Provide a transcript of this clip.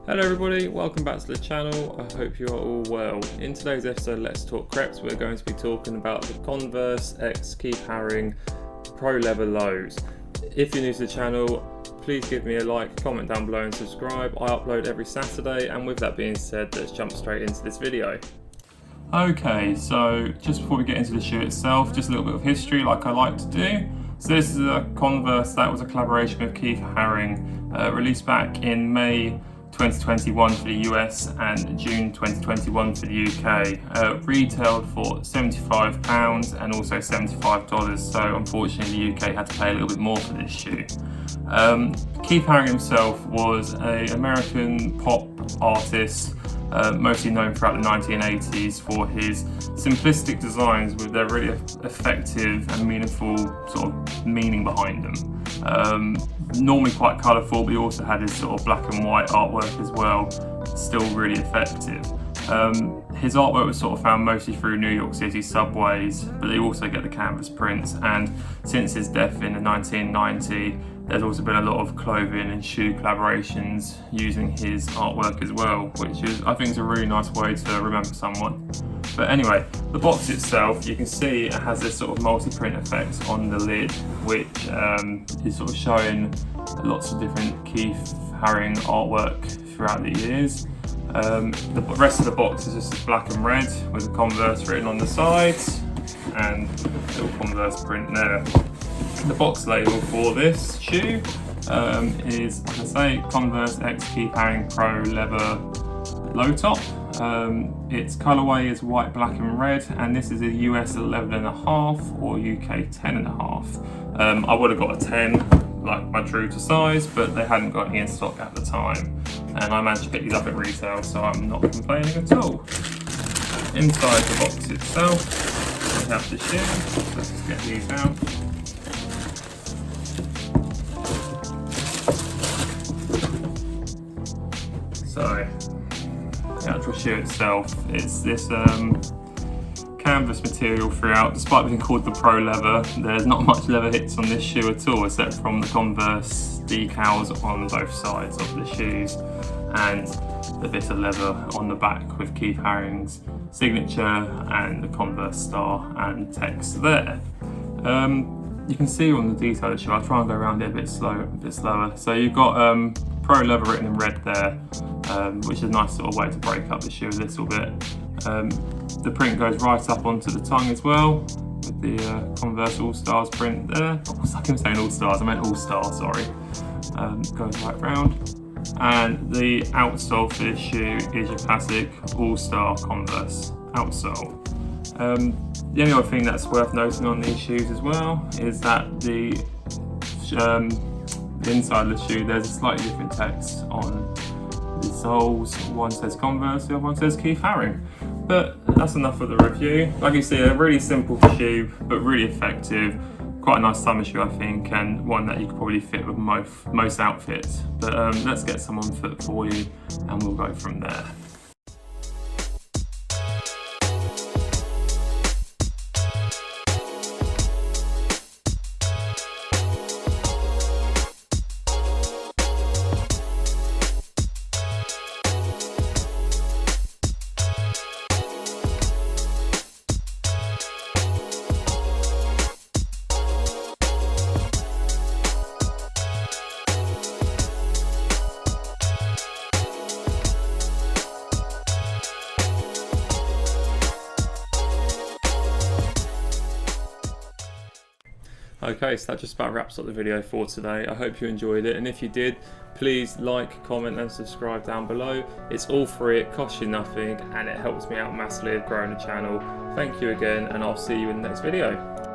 Hello everybody, welcome back to the channel. I hope you are all well. In today's episode, Let's Talk Creps, we're going to be talking about the Converse x Keith Haring Pro Leather lows. If you're new to the channel, please give me a like, comment down below and subscribe. I upload every Saturday, and with that being said, let's jump straight into this video. Okay, so just before we get into the shoe itself, just a little bit of history like I like to do. So this is a Converse that was a collaboration with Keith Haring, released back in May 2021 for the US and June 2021 for the UK. Retailed for £75 and also $75, so unfortunately the UK had to pay a little bit more for this shoe. Keith Haring himself was an American pop artist, mostly known throughout the 1980s for his simplistic designs with their really effective and meaningful sort of meaning behind them. Normally quite colourful, but he also had his sort of black and white artwork as well, still really effective. His artwork was sort of found mostly through New York City subways, but they also get the canvas prints, and since his death in 1990, there's also been a lot of clothing and shoe collaborations using his artwork as well, which is, I think, is a really nice way to remember someone. But anyway, the box itself, you can see it has this sort of multi-print effect on the lid, which is sort of showing lots of different Keith Haring artwork throughout the years. The rest of the box is just black and red with a Converse written on the sides and a little Converse print there. The box label for this shoe is, like I say, Converse x Keith Haring Pro Leather low top. Its colourway is white, black and red, and this is a US 11.5 or UK 10.5. I would have got a 10, like my true to size, but they hadn't got any in stock at the time, and I managed to pick these up at retail, so I'm not complaining at all. Inside the box itself, we have the shoe. Let's just get these out. So, the actual shoe itself is this canvas material throughout. Despite being called the Pro Leather, there's not much leather hits on this shoe at all, except from the Converse decals on both sides of the shoes and the bit of leather on the back with Keith Haring's signature and the Converse star and text there. You can see on the detail of the shoe, I'll try and go around it a bit slower. So you've got Pro Leather written in red there, which is a nice sort of way to break up the shoe a little bit. The print goes right up onto the tongue as well, with the Converse All Stars print there. I keep saying All Stars, I meant All Star, sorry. Goes right round. And the outsole for this shoe is your classic All Star Converse outsole. The only other thing that's worth noting on these shoes as well is that the inside of the shoe, there's a slightly different text on the soles. One says Converse, the other one says Keith Haring. But that's enough for the review. Like you see, a really simple shoe, but really effective. Quite a nice summer shoe, I think, and one that you could probably fit with most outfits. But let's get some on foot for you, and we'll go from there. Okay, so that just about wraps up the video for today. I hope you enjoyed it, and if you did, please like, comment and subscribe down below. It's all free, it costs you nothing, and it helps me out massively with growing the channel. Thank you again, and I'll see you in the next video.